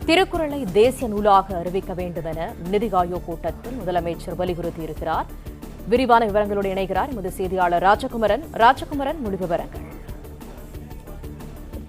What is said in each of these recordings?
திருக்குறளை தேசிய நூலாக அறிவிக்க வேண்டும் என நிதி ஆயோக் கூட்டத்தில் முதலமைச்சர் வலியுறுத்தியிருக்கிறார். விரிவான விவரங்களோடு இணைகிறார் எமது செய்தியாளர் ராஜகுமரன். முழு விவரங்கள்.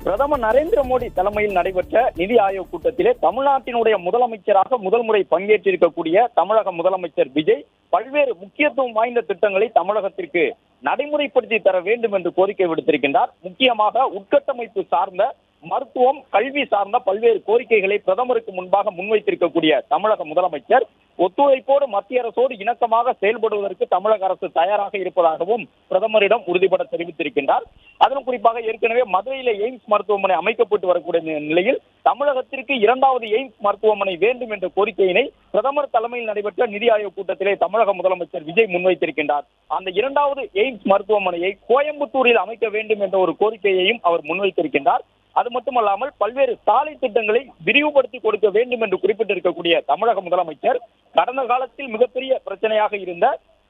பிரதமர் நரேந்திர மோடி தலைமையில் நடைபெற்ற நிதி ஆயோக் கூட்டத்திலே தமிழ்நாட்டினுடைய முதலமைச்சராக முதல் முறை பங்கேற்றிருக்கக்கூடிய தமிழக முதலமைச்சர் விஜய் பல்வேறு முக்கியத்துவம் வாய்ந்த திட்டங்களை தமிழகத்திற்கு நடைமுறைப்படுத்தி தர வேண்டும் என்று கோரிக்கை விடுத்திருக்கின்றார். முக்கியமாக உட்கட்டமைப்பு சார்ந்த, மருத்துவம், கல்வி சார்ந்த பல்வேறு கோரிக்கைகளை பிரதமருக்கு முன்பாக முன்வைத்திருக்கக்கூடிய தமிழக முதலமைச்சர் ஒத்துழைப்போடு மத்திய அரசோடு இணக்கமாக செயல்படுவதற்கு தமிழக அரசு தயாராக இருப்பதாகவும் பிரதமரிடம் உறுதிபட தெரிவித்திருக்கின்றார். அதன் குறிப்பாக ஏற்கனவே மதுரையில எய்ம்ஸ் மருத்துவமனை அமைக்கப்பட்டு வரக்கூடிய நிலையில் தமிழகத்திற்கு 2வது எய்ம்ஸ் மருத்துவமனை வேண்டும் என்ற கோரிக்கையினை பிரதமர் தலைமையில் நடைபெற்ற நிதி ஆயோக் கூட்டத்திலே தமிழக முதலமைச்சர் விஜய் முன்வைத்திருக்கின்றார். அந்த 2வது எய்ம்ஸ் மருத்துவமனையை கோயம்புத்தூரில் அமைக்க வேண்டும் என்ற ஒரு கோரிக்கையையும் அவர் முன்வைத்திருக்கின்றார். அது மட்டுமல்லாமல் பல்வேறு சாலை திட்டங்களை விரிவுபடுத்தி கொடுக்க வேண்டும் என்று குறிப்பிட்டிருக்கக்கூடிய தமிழக முதலமைச்சர் கடந்த காலத்தில் மிகப்பெரிய பிரச்சனையாக இருந்த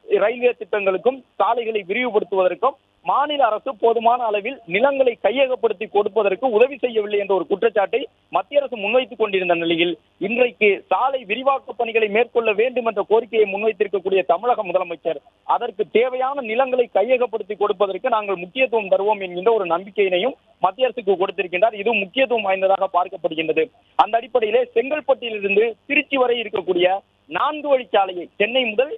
ரயில்வே திட்டங்களுக்கும் சாலைகளை விரிவுபடுத்துவதற்கும் மாநில அரசு போதுமான அளவில் நிலங்களை கையகப்படுத்தி கொடுப்பதற்கு உதவி செய்யவில்லை என்ற ஒரு குற்றச்சாட்டை மத்திய அரசு முன்வைத்துக் கொண்டிருந்த நிலையில் இன்றைக்கு சாலை விரிவாக்க பணிகளை மேற்கொள்ள வேண்டும் என்ற கோரிக்கையை முன்வைத்திருக்கக்கூடிய தமிழக முதலமைச்சர் அதற்கு தேவையான நிலங்களை கையகப்படுத்தி கொடுப்பதற்கு நாங்கள் முக்கியத்துவம் தருவோம் என்கின்ற ஒரு நம்பிக்கையினையும் மத்திய அரசுக்கு கொடுத்திருக்கின்றார். இது முக்கியத்துவம் வாய்ந்ததாக பார்க்கப்படுகின்றது. அந்த அடிப்படையிலே செங்கல்பட்டிலிருந்து திருச்சி வரை இருக்கக்கூடிய 4 வழிச்சாலையை, சென்னை முதல்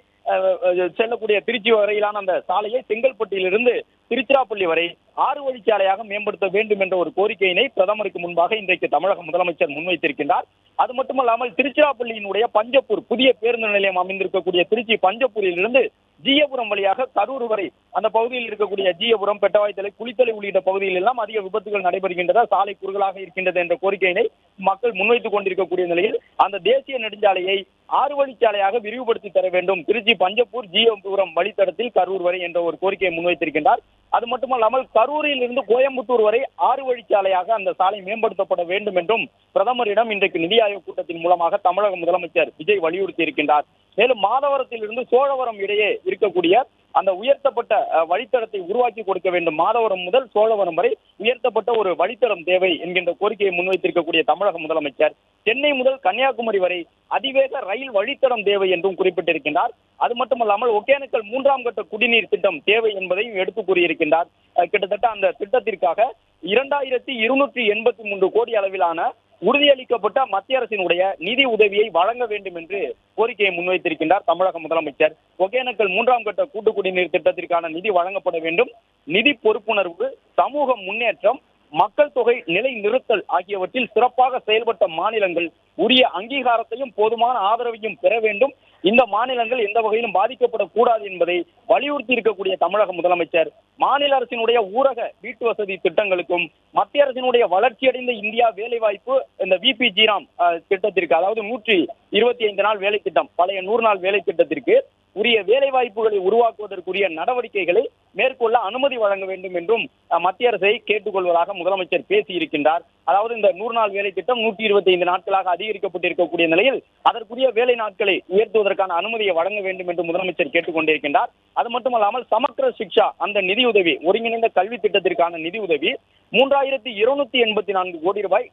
செல்லக்கூடிய திருச்சி வரையிலான அந்த சாலையை செங்கல்பட்டிலிருந்து திருச்சிராப்பள்ளி வரை 6 வழிச்சாலையாக மேம்படுத்த வேண்டும் என்ற ஒரு கோரிக்கையினை பிரதமருக்கு முன்பாக இன்றைக்கு தமிழக முதலமைச்சர் முன்வைத்திருக்கின்றார். அது மட்டுமல்லாமல் திருச்சிராப்பள்ளியினுடைய பஞ்சப்பூர் புதிய பேருந்து நிலையம் அமைந்திருக்கக்கூடிய திருச்சி பஞ்சப்பூரிலிருந்து ஜீயபுரம் வழியாக கரூர் வரை அந்த பகுதியில் இருக்கக்கூடிய ஜீயபுரம், பெட்டவாய்த்தலை, குளித்தலை உள்ளிட்ட பகுதியில் எல்லாம் அதிக விபத்துகள் நடைபெறுகின்றன, சாலை குறுகலாக இருக்கின்றது என்ற கோரிக்கையினை மக்கள் முன்வைத்துக் கொண்டிருக்கக்கூடிய நிலையில் அந்த தேசிய நெடுஞ்சாலையை 6 வழிச்சாலையாக விரிவுபடுத்தி தர வேண்டும், திருச்சி பஞ்சப்பூர் ஜீயபுரம் வழித்தடத்தில் கரூர் வரை என்ற ஒரு கோரிக்கையை முன்வைத்திருக்கின்றார். அது மட்டுமல்லாமல் கரூரில் இருந்து கோயம்புத்தூர் வரை 6 வழிச்சாலையாக அந்த சாலை மேம்படுத்தப்பட வேண்டும் என்றும் பிரதமரிடம் இன்றைக்கு நிதி ஆயோக் கூட்டத்தின் மூலமாக தமிழக முதலமைச்சர் விஜய் வலியுறுத்தி இருக்கின்றார். மேலும் மாதவரத்தில் இருந்து சோழவரம் இடையே இருக்கக்கூடிய அந்த உயர்த்தப்பட்ட வழித்தடத்தை உருவாக்கி கொடுக்க வேண்டும். மாதவரம் முதல் சோழவரம் வரை உயர்த்தப்பட்ட ஒரு வழித்தடம் தேவை என்கின்ற கோரிக்கையை முன்வைத்திருக்கக்கூடிய தமிழக முதலமைச்சர் சென்னை முதல் கன்னியாகுமரி வரை அதிவேக ரயில் வழித்தடம் தேவை என்றும் குறிப்பிட்டிருக்கின்றார். அது மட்டுமல்லாமல் ஒகேனக்கல் 3ஆம் கட்ட குடிநீர் திட்டம் தேவை என்பதையும் எடுத்து கூறியிருக்கின்றார். கிட்டத்தட்ட அந்த திட்டத்திற்காக 2283 கோடி அளவிலான உறுதியளிக்கப்பட்ட மத்திய அரசினுடைய நிதி உதவியை வழங்க வேண்டும் என்று கோரிக்கையை முன்வைத்திருக்கின்றார் தமிழக முதலமைச்சர். ஒகேனக்கல் 3ஆம் கட்ட கூட்டு குடிநீர் திட்டத்திற்கான நிதி வழங்கப்பட வேண்டும். நிதி பொறுப்புணர்வு, சமூக முன்னேற்றம், மக்கள் தொகை நிலை நிறுத்தல் ஆகியவற்றில் சிறப்பாக செயல்பட்ட மாநிலங்கள் உரிய அங்கீகாரத்தையும் போதுமான ஆதரவையும் பெற வேண்டும். இந்த மாநிலங்கள் எந்த வகையிலும் பாதிக்கப்படக்கூடாது என்பதை வலியுறுத்தி இருக்கக்கூடிய தமிழக முதலமைச்சர் மாநில அரசினுடைய ஊரக வீட்டு வசதி திட்டங்களுக்கும் மத்திய அரசினுடைய வளர்ச்சியடைந்த இந்தியா வேலைவாய்ப்பு இந்த VPG-ராம் திட்டத்திற்கு, அதாவது 125 நாள் வேலை திட்டம், பழைய 100 நாள் வேலை திட்டத்திற்கு உரிய வேலை வாய்ப்புகளை உருவாக்குவதற்குரிய நடவடிக்கைகளை மேற்கொள்ள அனுமதி வழங்க வேண்டும் என்றும் மத்திய அரசை கேட்டுக்கொள்வதாக முதலமைச்சர் பேசியிருக்கின்றார். அதாவது இந்த 100 நாள் வேலை திட்டம் 125 நாட்களாக அதிகரிக்கப்பட்டிருக்கக்கூடிய நிலையில் அதற்குரிய வேலை நாட்களை உயர்த்துவதற்கான அனுமதியை வழங்க வேண்டும் என்று முதலமைச்சர் கேட்டுக்கொண்டிருக்கின்றார். அது மட்டுமல்லாமல் சமக்ர சிக்ஷா அந்த நிதியுதவி, ஒருங்கிணைந்த கல்வி திட்டத்திற்கான நிதியுதவி 3284 கோடி ரூபாய்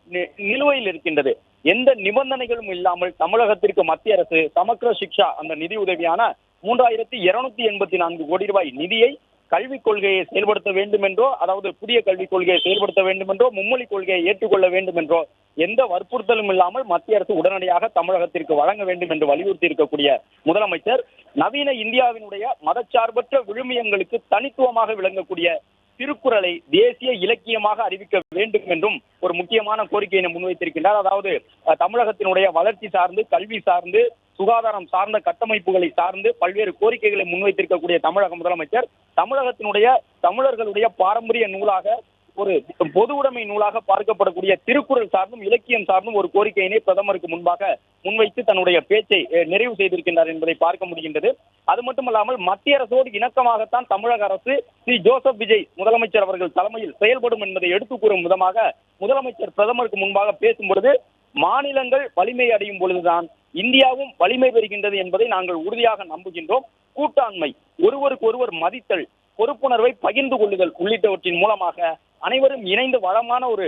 நிலுவையில் இருக்கின்றது. எந்த நிபந்தனைகளும் இல்லாமல் தமிழகத்திற்கு மத்திய அரசு சமக்ர சிக்ஷா அந்த நிதி உதவியான 3284 கோடி ரூபாய் நிதியை கல்விக் கொள்கையை செயல்படுத்த வேண்டும் என்றோ, அதாவது புதிய கல்விக் கொள்கையை செயல்படுத்த வேண்டும் என்றோ, மும்மொழி கொள்கையை ஏற்றுக்கொள்ள வேண்டும் என்றோ எந்த வற்புறுத்தலும் இல்லாமல் மத்திய அரசு உடனடியாக தமிழகத்திற்கு வழங்க வேண்டும் என்று வலியுறுத்தி இருக்கக்கூடிய முதலமைச்சர் நவீன இந்தியாவினுடைய மதச்சார்பற்ற விழுமியங்களுக்கு தனித்துவமாக விளங்கக்கூடிய திருக்குறளை தேசிய இலக்கியமாக அறிவிக்க வேண்டும் என்றும் ஒரு முக்கியமான கோரிக்கையை முன்வைத்திருக்கின்றார். அதாவது தமிழகத்தினுடைய வளர்ச்சி சார்ந்து, கல்வி சார்ந்து, சுகாதாரம் சார்ந்த கட்டமைப்புகளை சார்ந்து பல்வேறு கோரிக்கைகளை முன்வைத்திருக்கக்கூடிய தமிழக முதலமைச்சர் தமிழகத்தினுடைய தமிழர்களுடைய பாரம்பரிய நூலாக, ஒரு பொது உடைமை நூலாக பார்க்கப்படக்கூடிய திருக்குறள் சார்ந்தும் இலக்கியம் சார்ந்தும் ஒரு கோரிக்கையினை பிரதமருக்கு முன்பாக முன்வைத்து தன்னுடைய பேச்சை நிறைவு செய்திருக்கின்றார் என்பதை பார்க்க முடிகின்றது. அது மட்டுமல்லாமல் மத்திய அரசோடு இணக்கமாகத்தான் தமிழக அரசு ஸ்ரீ ஜோசப் விஜய் முதலமைச்சர் அவர்கள் தலைமையில் செயல்படும் என்பதை எடுத்துக் கூறும் விதமாக முதலமைச்சர் பிரதமருக்கு முன்பாக பேசும்பொழுது மாநிலங்கள் வலிமை அடையும் பொழுதுதான் இந்தியாவும் வலிமை பெறுகின்றது என்பதை நாங்கள் உறுதியாக நம்புகின்றோம். கூட்டாண்மை, ஒருவருக்கு ஒருவர் மதித்தல், பொறுப்புணர்வை பகிர்ந்து கொள்ளுதல் உள்ளிட்டவற்றின் மூலமாக அனைவரும் இணைந்து வளமான ஒரு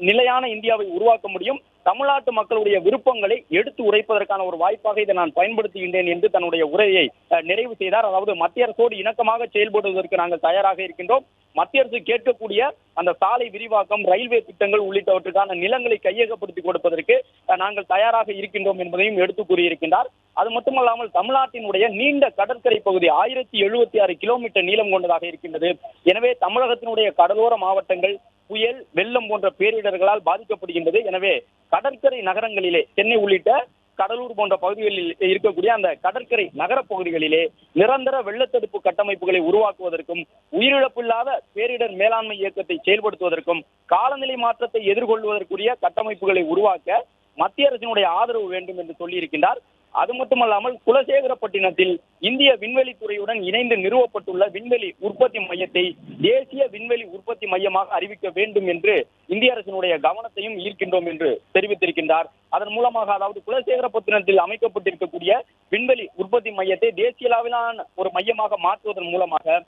நிலையான இந்தியாவை உருவாக்க முடியும். தமிழ்நாட்டு மக்களுடைய விருப்பங்களை எடுத்து உரைப்பதற்கான ஒரு வாய்ப்பாக இதை நான் பயன்படுத்துகின்றேன் என்று தன்னுடைய உரையை நிறைவு செய்தார். அதாவது மத்திய அரசோடு இணக்கமாக செயல்படுவதற்கு நாங்கள் தயாராக இருக்கின்றோம். மத்திய அரசு கேட்கக்கூடிய அந்த சாலை விரிவாக்கம், ரயில்வே திட்டங்கள் உள்ளிட்டவற்றுக்கான நிலங்களை கையகப்படுத்தி கொடுப்பதற்கு நாங்கள் தயாராக இருக்கின்றோம் என்பதையும் எடுத்து கூறியிருக்கின்றார். அது மட்டுமல்லாமல் தமிழ்நாட்டினுடைய நீண்ட கடற்கரை பகுதி 1076 கிலோமீட்டர் நீளம் கொண்டதாக இருக்கின்றது. எனவே தமிழகத்தினுடைய கடலோர மாவட்டங்கள் புயல், வெள்ளம் போன்ற பேரிடர்களால் பாதிக்கப்படுகின்றது. எனவே கடற்கரை நகரங்களிலே சென்னை உள்ளிட்ட கடலூர் போன்ற பகுதிகளில் இருக்கக்கூடிய அந்த கடற்கரை நகர பகுதிகளிலே நிரந்தர வெள்ளத்தடுப்பு கட்டமைப்புகளை உருவாக்குவதற்கும், உயிரிழப்பில்லாத பேரிடர் மேலாண்மை இயக்கத்தை செயல்படுத்துவதற்கும், காலநிலை மாற்றத்தை எதிர்கொள்வதற்குரிய கட்டமைப்புகளை உருவாக்க மத்திய அரசினுடைய ஆதரவு வேண்டும் என்று சொல்லியிருக்கின்றார். அது மட்டுமல்லாமல் குலசேகரப்பட்டினத்தில் இந்திய விண்வெளித்துறையுடன் இணைந்து நிறுவப்பட்டுள்ள விண்வெளி உற்பத்தி மையத்தை தேசிய விண்வெளி உற்பத்தி மையமாக அறிவிக்க வேண்டும் என்று இந்திய அரசினுடைய கவனத்தையும் ஈர்க்கின்றோம் என்று தெரிவித்திருக்கின்றார். அதன் மூலமாக, அதாவது குலசேகரப்பட்டினத்தில் அமைக்கப்பட்டிருக்கக்கூடிய விண்வெளி உற்பத்தி மையத்தை தேசிய அளவிலான ஒரு மையமாக மாற்றுவதன் மூலமாக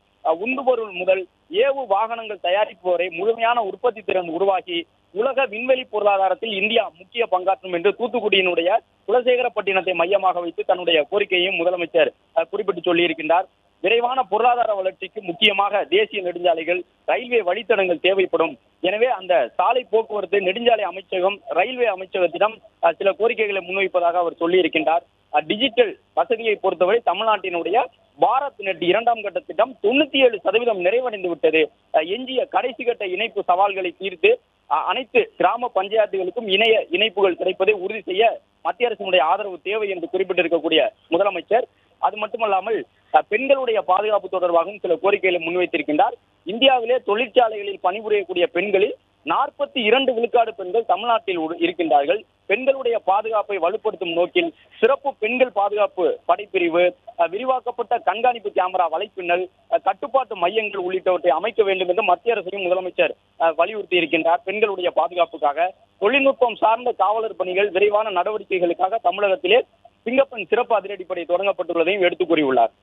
உந்துபொருள் முதல் ஏவு வாகனங்கள் தயாரிப்பு வரை முழுமையான உற்பத்தி திறன் உருவாக்கி உலக விண்வெளி பொருளாதாரத்தில் இந்தியா முக்கிய பங்காற்றும் என்று தூத்துக்குடியினுடைய குலசேகரப்பட்டினத்தை மையமாக வைத்து தன்னுடைய கோரிக்கையையும் முதலமைச்சர் குறிப்பிட்டு சொல்லியிருக்கின்றார். விரைவான பொருளாதார வளர்ச்சிக்கு முக்கியமாக தேசிய நெடுஞ்சாலைகள், ரயில்வே வழித்தடங்கள் தேவைப்படும். எனவே அந்த சாலை போக்குவரத்து, நெடுஞ்சாலை அமைச்சகம், ரயில்வே அமைச்சகத்திடம் சில கோரிக்கைகளை முன்வைப்பதாக அவர் சொல்லியிருக்கின்றார். டிஜிட்டல் வசதியை பொறுத்தவரை தமிழ்நாட்டினுடைய பாரத் நெட் 2ஆம் கட்ட திட்டம் 97% நிறைவடைந்து விட்டது. எஞ்சிய கடைசி கட்ட இணைப்பு சவால்களை தீர்த்து அனைத்து கிராம பஞ்சாயத்துகளுக்கும் இணைய இணைப்புகள் கிடைப்பதை உறுதி செய்ய மத்திய அரசினுடைய ஆதரவு தேவை என்று குறிப்பிட்டிருக்கக்கூடிய முதலமைச்சர், அது மட்டுமல்லாமல் பெண்களுடைய பாதுகாப்பு தொடர்பாகவும் சில கோரிக்கைகளை முன்வைத்திருக்கின்றார். இந்தியாவிலே தொழிற்சாலைகளில் பணிபுரியக்கூடிய பெண்களில் 42 விழுக்காடு பெண்கள் தமிழ்நாட்டில் இருக்கின்றார்கள். பெண்களுடைய பாதுகாப்பை வலுப்படுத்தும் நோக்கில் சிறப்பு பெண்கள் பாதுகாப்பு படைப்பிரிவு, விரிவாக்கப்பட்ட கண்காணிப்பு கேமரா வலைப்பின்னல், கட்டுப்பாட்டு மையங்கள் உள்ளிட்டவற்றை அமைக்க வேண்டும் என்று மத்திய அரசையும் முதலமைச்சர் வலியுறுத்தி இருக்கின்றார். பெண்களுடைய பாதுகாப்புக்காக தொழில்நுட்பம் சார்ந்த காவலர் பணிகள் விரைவான நடவடிக்கைகளுக்காக தமிழகத்திலே சிங்கப்பெண் சிறப்பு அதிரடிப்படை தொடங்கப்பட்டுள்ளதையும் எடுத்துக் கூறியுள்ளார்.